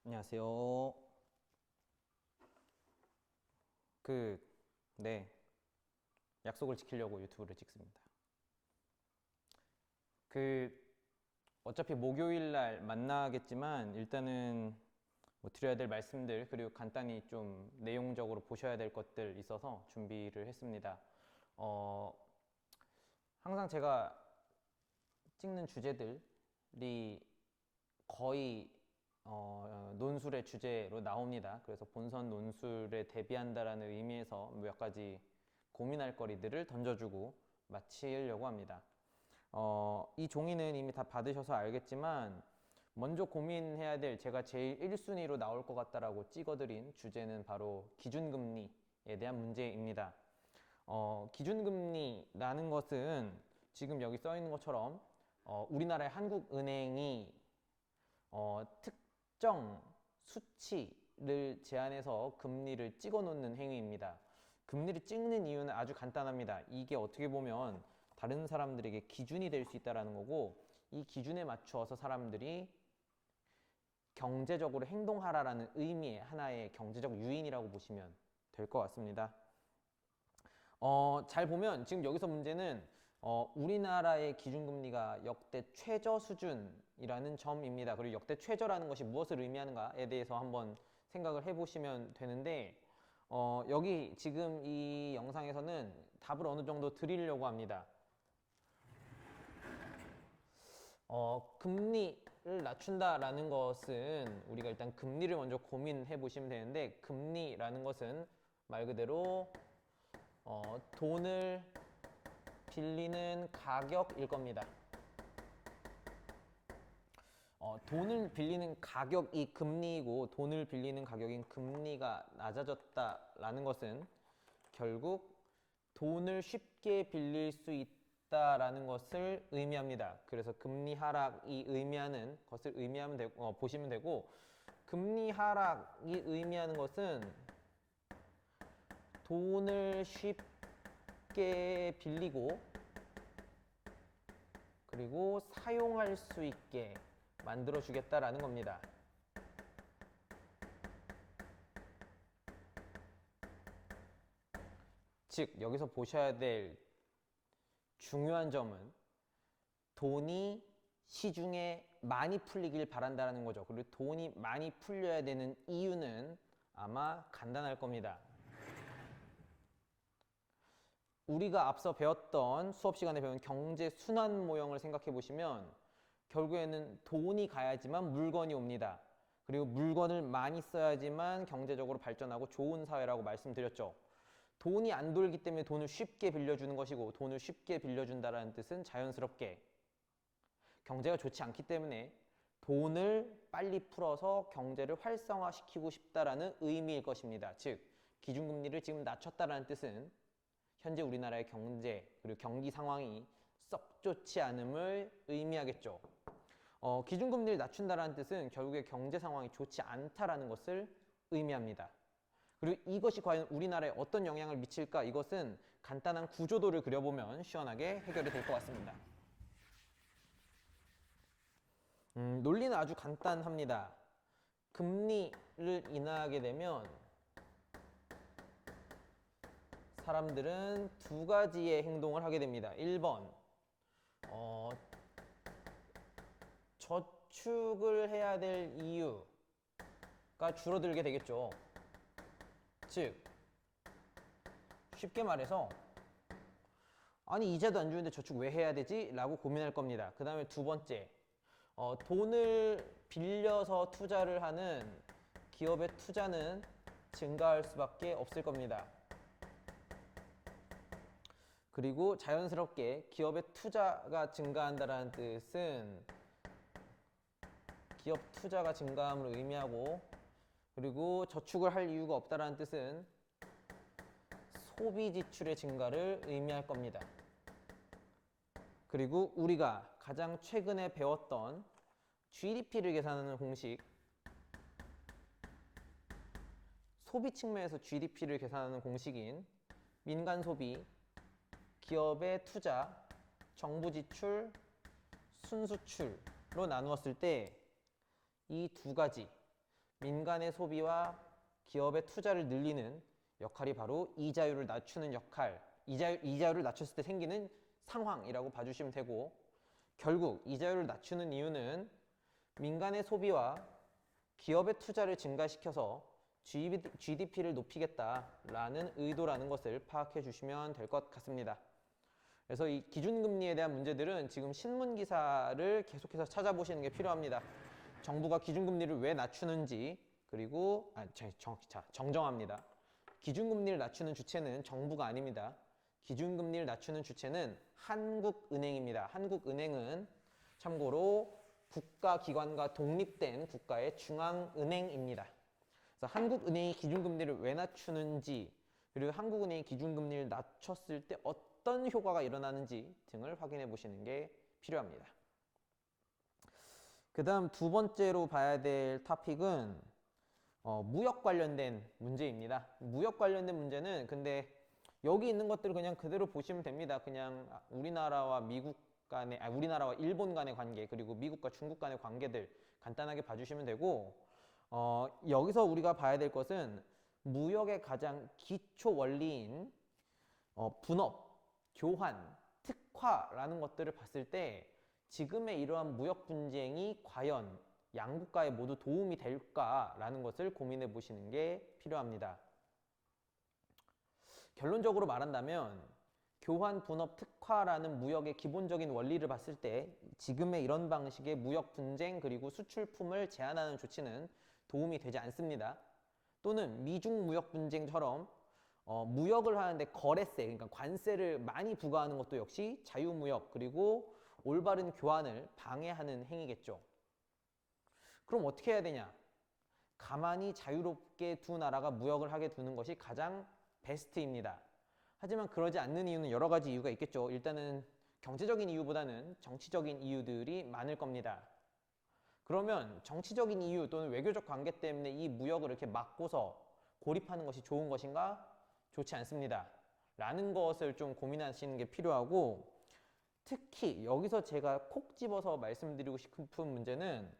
안녕하세요. 네. 약속을 지키려고 유튜브를 찍습니다. 어차피 목요일 날 만나겠지만, 일단은 드려야 될 말씀들, 그리고 간단히 좀 내용적으로 보셔야 될 것들 있어서 준비를 했습니다. 항상 제가 찍는 주제들이 거의 논술의 주제로 나옵니다. 그래서 본선 논술에 대비한다라는 의미에서 몇 가지 고민할 거리들을 던져주고 마치려고 합니다. 이 종이는 이미 다 받으셔서 알겠지만 먼저 고민해야 될, 제가 제일 1순위로 나올 것 같다라고 찍어드린 주제는 바로 기준금리에 대한 문제입니다. 기준금리라는 것은 지금 여기 써 있는 것처럼 우리나라의 한국은행이 특정 수치를 제한해서 금리를 찍어 놓는 행위입니다. 금리를 찍는 이유는 아주 간단합니다. 이게 어떻게 보면 다른 사람들에게 기준이 될 수 있다는 거고, 이 기준에 맞추어서 사람들이 경제적으로 행동하라라는 의미의 하나의 경제적 유인이라고 보시면 될 것 같습니다. 잘 보면 지금 여기서 문제는 우리나라의 기준금리가 역대 최저 수준이라는 점입니다. 그리고 역대 최저라는 것이 무엇을 의미하는가에 대해서 한번 생각을 해보시면 되는데, 여기 지금 이 영상에서는 답을 어느 정도 드리려고 합니다. 금리를 낮춘다라는 것은, 우리가 일단 금리를 먼저 고민해 보시면 되는데, 금리라는 것은 말 그대로 돈을 빌리는 가격일 겁니다. 돈을 빌리는 가격이 금리이고, 돈을 빌리는 가격인 금리가 낮아졌다라는 것은 결국 돈을 쉽게 빌릴 수 있다라는 것을 의미합니다. 그래서 금리 하락이 의미하는 것을 의미하면 되고, 보시면 되고, 금리 하락이 의미하는 것은 돈을 쉽게 빌리고 그리고 사용할 수 있게 만들어 주겠다라는 겁니다. 즉, 여기서 보셔야 될 중요한 점은 돈이 시중에 많이 풀리길 바란다는 거죠. 그리고 돈이 많이 풀려야 되는 이유는 아마 간단할 겁니다. 우리가 앞서 배웠던, 수업 시간에 배운 경제 순환 모형을 생각해 보시면 결국에는 돈이 가야지만 물건이 옵니다. 그리고 물건을 많이 써야지만 경제적으로 발전하고 좋은 사회라고 말씀드렸죠. 돈이 안 돌기 때문에 돈을 쉽게 빌려주는 것이고, 돈을 쉽게 빌려준다는 뜻은 자연스럽게 경제가 좋지 않기 때문에 돈을 빨리 풀어서 경제를 활성화시키고 싶다라는 의미일 것입니다. 즉, 기준금리를 지금 낮췄다라는 뜻은 현재 우리나라의 경제 그리고 경기 상황이 썩 좋지 않음을 의미하겠죠. 기준금리를 낮춘다는 뜻은 결국에 경제 상황이 좋지 않다라는 것을 의미합니다. 그리고 이것이 과연 우리나라에 어떤 영향을 미칠까? 이것은 간단한 구조도를 그려보면 시원하게 해결이 될 것 같습니다. 논리는 아주 간단합니다. 금리를 인하하게 되면 사람들은 두 가지의 행동을 하게 됩니다. 1번, 저축을 해야 될 이유가 줄어들게 되겠죠. 즉, 쉽게 말해서 아니 이자도 안 주는데 저축 왜 해야 되지? 라고 고민할 겁니다. 그 다음에 두 번째, 돈을 빌려서 투자를 하는 기업의 투자는 증가할 수밖에 없을 겁니다. 그리고 자연스럽게 기업의 투자가 증가한다는 뜻은 기업 투자가 증가함을 의미하고, 그리고 저축을 할 이유가 없다는 뜻은 소비 지출의 증가를 의미할 겁니다. 그리고 우리가 가장 최근에 배웠던 GDP를 계산하는 공식, 소비 측면에서 GDP를 계산하는 공식인 민간 소비, 기업의 투자, 정부 지출, 순수출로 나누었을 때 이 두 가지, 민간의 소비와 기업의 투자를 늘리는 역할이 바로 이자율을 낮추는 역할, 이자율을 낮췄을 때 생기는 상황이라고 봐주시면 되고, 결국 이자율을 낮추는 이유는 민간의 소비와 기업의 투자를 증가시켜서 GDP를 높이겠다라는 의도라는 것을 파악해 주시면 될 것 같습니다. 그래서 이 기준금리에 대한 문제들은 지금 신문 기사를 계속해서 찾아보시는 게 필요합니다. 정부가 기준금리를 왜 낮추는지, 그리고 정정합니다. 기준금리를 낮추는 주체는 정부가 아닙니다. 기준금리를 낮추는 주체는 한국은행입니다. 한국은행은 참고로 국가기관과 독립된 국가의 중앙은행입니다. 그래서 한국은행이 기준금리를 왜 낮추는지, 그리고 한국은행이 기준금리를 낮췄을 때 어떤 효과가 일어나는지 등을 확인해 보시는 게 필요합니다. 그 다음 두 번째로 봐야 될 토픽은 무역 관련된 문제입니다. 무역 관련된 문제는 근데 여기 있는 것들을 그냥 그대로 보시면 됩니다. 그냥 우리나라와 미국 간의, 우리나라와 일본 간의 관계, 그리고 미국과 중국 간의 관계들 간단하게 봐주시면 되고, 여기서 우리가 봐야 될 것은 무역의 가장 기초 원리인 분업, 교환, 특화라는 것들을 봤을 때 지금의 이러한 무역 분쟁이 과연 양국가에 모두 도움이 될까라는 것을 고민해 보시는 게 필요합니다. 결론적으로 말한다면 교환, 분업, 특화라는 무역의 기본적인 원리를 봤을 때 지금의 이런 방식의 무역 분쟁 그리고 수출품을 제한하는 조치는 도움이 되지 않습니다. 또는 미중 무역 분쟁처럼 무역을 하는데 거래세, 그러니까 관세를 많이 부과하는 것도 역시 자유무역 그리고 올바른 교환을 방해하는 행위겠죠. 그럼 어떻게 해야 되냐? 가만히 자유롭게 두 나라가 무역을 하게 두는 것이 가장 베스트입니다. 하지만 그러지 않는 이유는 여러 가지 이유가 있겠죠. 일단은 경제적인 이유보다는 정치적인 이유들이 많을 겁니다. 그러면 정치적인 이유 또는 외교적 관계 때문에 이 무역을 이렇게 막고서 고립하는 것이 좋은 것인가? 좋지 않습니다. 라는 것을 좀 고민하시는 게 필요하고, 특히 여기서 제가 콕 집어서 말씀드리고 싶은 문제는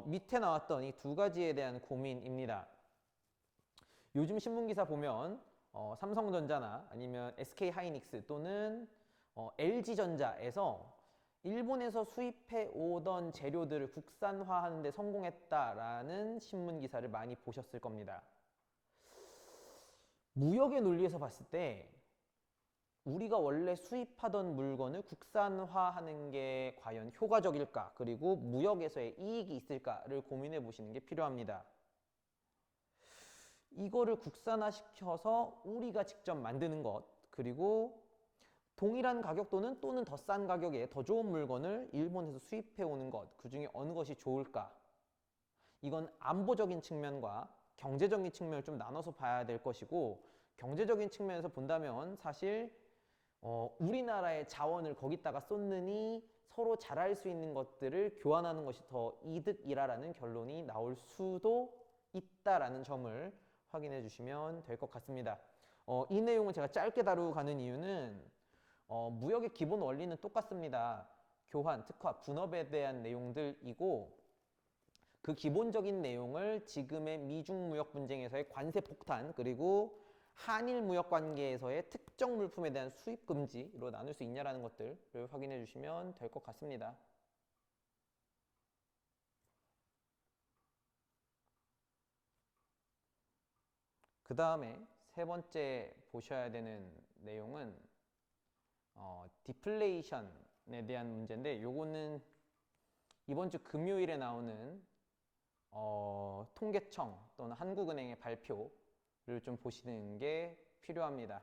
밑에 나왔던 이 두 가지에 대한 고민입니다. 요즘 신문기사 보면 삼성전자나 아니면 SK하이닉스 또는 LG전자에서 일본에서 수입해 오던 재료들을 국산화하는 데 성공했다라는 신문기사를 많이 보셨을 겁니다. 무역의 논리에서 봤을 때 우리가 원래 수입하던 물건을 국산화하는 게 과연 효과적일까? 그리고 무역에서의 이익이 있을까를 고민해 보시는 게 필요합니다. 이거를 국산화시켜서 우리가 직접 만드는 것, 그리고 동일한 가격 또는 더 싼 가격에 더 좋은 물건을 일본에서 수입해 오는 것, 그 중에 어느 것이 좋을까? 이건 안보적인 측면과 경제적인 측면을 좀 나눠서 봐야 될 것이고, 경제적인 측면에서 본다면 사실 우리나라의 자원을 거기다가 쏟느니 서로 잘할 수 있는 것들을 교환하는 것이 더 이득이라는 결론이 나올 수도 있다라는 점을 확인해 주시면 될 것 같습니다. 이 내용은 제가 짧게 다루고 가는 이유는 무역의 기본 원리는 똑같습니다. 교환, 특화, 분업에 대한 내용들이고, 그 기본적인 내용을 지금의 미중 무역 분쟁에서의 관세 폭탄, 그리고 한일 무역 관계에서의 특정 물품에 대한 수입 금지로 나눌 수 있냐라는 것들을 확인해 주시면 될 것 같습니다. 그 다음에 세 번째 보셔야 되는 내용은 디플레이션에 대한 문제인데, 요거는 이번 주 금요일에 나오는 통계청 또는 한국은행의 발표를 좀 보시는 게 필요합니다.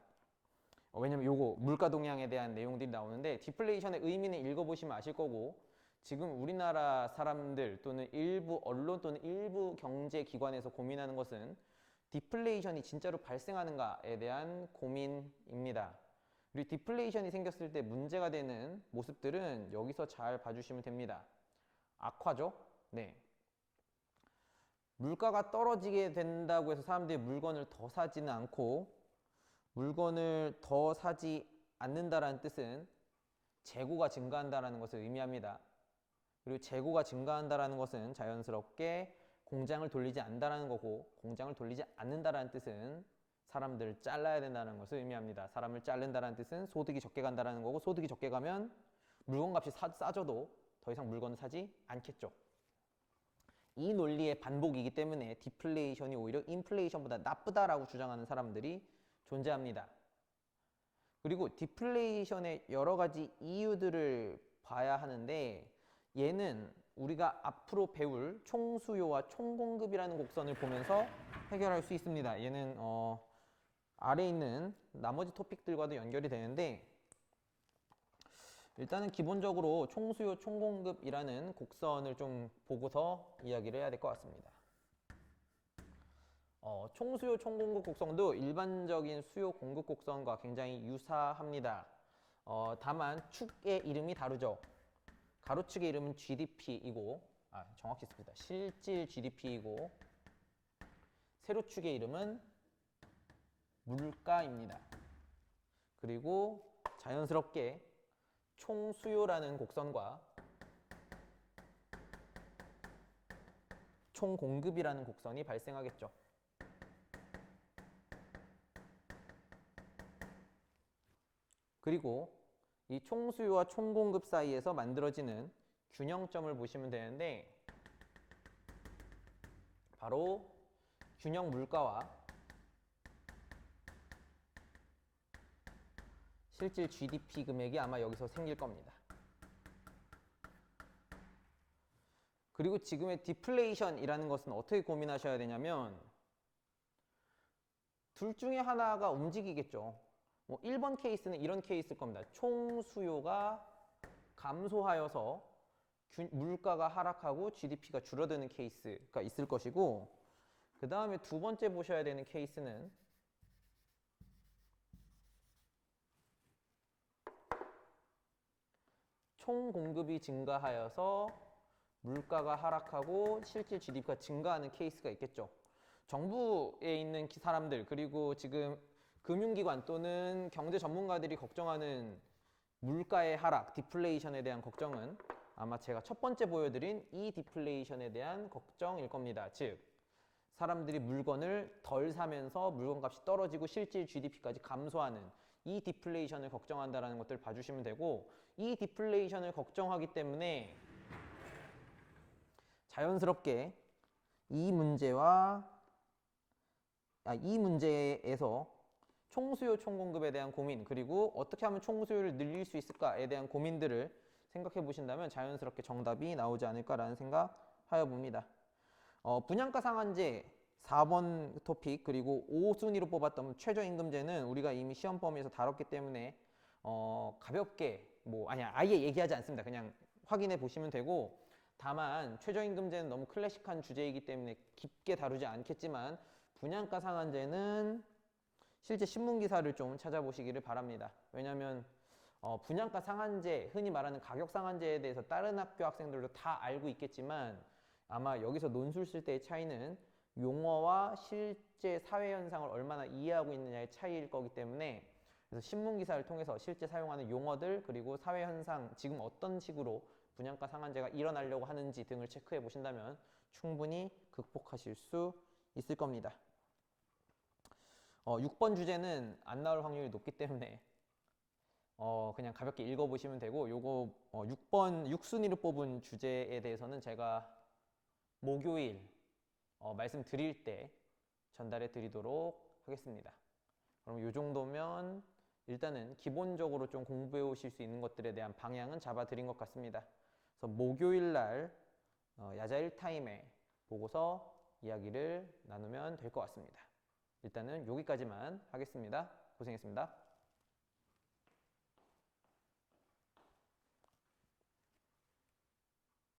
왜냐면 요거 물가 동향에 대한 내용들이 나오는데, 디플레이션의 의미는 읽어보시면 아실 거고, 지금 우리나라 사람들 또는 일부 언론 또는 일부 경제기관에서 고민하는 것은 디플레이션이 진짜로 발생하는가에 대한 고민입니다. 그리고 디플레이션이 생겼을 때 문제가 되는 모습들은 여기서 잘 봐주시면 됩니다. 악화죠? 네. 물가가 떨어지게 된다고 해서 사람들이 물건을 더 사지는 않고, 물건을 더 사지 않는다라는 뜻은 재고가 증가한다라는 것을 의미합니다. 그리고 재고가 증가한다라는 것은 자연스럽게 공장을 돌리지 않는다라는 거고, 공장을 돌리지 않는다라는 뜻은 사람들을 잘라야 된다는 것을 의미합니다. 사람을 자른다라는 뜻은 소득이 적게 간다라는 거고, 소득이 적게 가면 물건값이 싸져도 더 이상 물건을 사지 않겠죠. 이 논리의 반복이기 때문에 디플레이션이 오히려 인플레이션보다 나쁘다라고 주장하는 사람들이 존재합니다. 그리고 디플레이션의 여러 가지 이유들을 봐야 하는데, 얘는 우리가 앞으로 배울 총수요와 총공급이라는 곡선을 보면서 해결할 수 있습니다. 얘는 아래에 있는 나머지 토픽들과도 연결이 되는데, 일단은 기본적으로 총수요 총공급이라는 곡선을 좀 보고서 이야기를 해야 될 것 같습니다. 총수요 총공급 곡선도 일반적인 수요 공급 곡선과 굉장히 유사합니다. 다만 축의 이름이 다르죠. 가로축의 이름은 GDP이고, 정확히 씁니다. 실질 GDP이고, 세로축의 이름은 물가입니다. 그리고 자연스럽게 총수요라는 곡선과 총공급이라는 곡선이 발생하겠죠. 그리고 이 총수요와 총공급 사이에서 만들어지는 균형점을 보시면 되는데, 바로 균형 물가와 실질 GDP 금액이 아마 여기서 생길 겁니다. 그리고 지금의 디플레이션이라는 것은 어떻게 고민하셔야 되냐면, 둘 중에 하나가 움직이겠죠. 1번 케이스는 이런 케이스일 겁니다. 총수요가 감소하여서 물가가 하락하고 GDP가 줄어드는 케이스가 있을 것이고, 그 다음에 두 번째 보셔야 되는 케이스는 총공급이 증가하여서 물가가 하락하고 실질 GDP가 증가하는 케이스가 있겠죠. 정부에 있는 사람들, 그리고 지금 금융기관 또는 경제 전문가들이 걱정하는 물가의 하락, 디플레이션에 대한 걱정은 아마 제가 첫 번째 보여드린 이 디플레이션에 대한 걱정일 겁니다. 즉, 사람들이 물건을 덜 사면서 물건값이 떨어지고 실질 GDP까지 감소하는 이 디플레이션을 걱정한다는 것들을 봐주시면 되고, 이 디플레이션을 걱정하기 때문에 자연스럽게 이 문제에서 총수요 총공급에 대한 고민, 그리고 어떻게 하면 총수요를 늘릴 수 있을까에 대한 고민들을 생각해 보신다면 자연스럽게 정답이 나오지 않을까라는 생각하여 봅니다. 분양가 상한제 4번 토픽, 그리고 5순위로 뽑았던 최저임금제는 우리가 이미 시험 범위에서 다뤘기 때문에 가볍게 아예 얘기하지 않습니다. 그냥 확인해 보시면 되고, 다만 최저임금제는 너무 클래식한 주제이기 때문에 깊게 다루지 않겠지만, 분양가 상한제는 실제 신문기사를 좀 찾아보시기를 바랍니다. 왜냐하면 분양가 상한제, 흔히 말하는 가격 상한제에 대해서 다른 학교 학생들도 다 알고 있겠지만, 아마 여기서 논술 쓸 때의 차이는 용어와 실제 사회 현상을 얼마나 이해하고 있느냐의 차이일 거기 때문에, 그래서 신문기사를 통해서 실제 사용하는 용어들, 그리고 사회 현상, 지금 어떤 식으로 분양가 상한제가 일어나려고 하는지 등을 체크해 보신다면 충분히 극복하실 수 있을 겁니다. 6번 주제는 안 나올 확률이 높기 때문에 그냥 가볍게 읽어보시면 되고, 요거 6번 6순위로 뽑은 주제에 대해서는 제가 목요일 말씀드릴 때 전달해 드리도록 하겠습니다. 그럼 요 정도면 일단은 기본적으로 좀 공부해 오실 수 있는 것들에 대한 방향은 잡아 드린 것 같습니다. 그래서 목요일 날 야자 1타임에 보고서 이야기를 나누면 될 것 같습니다. 일단은 여기까지만 하겠습니다. 고생했습니다.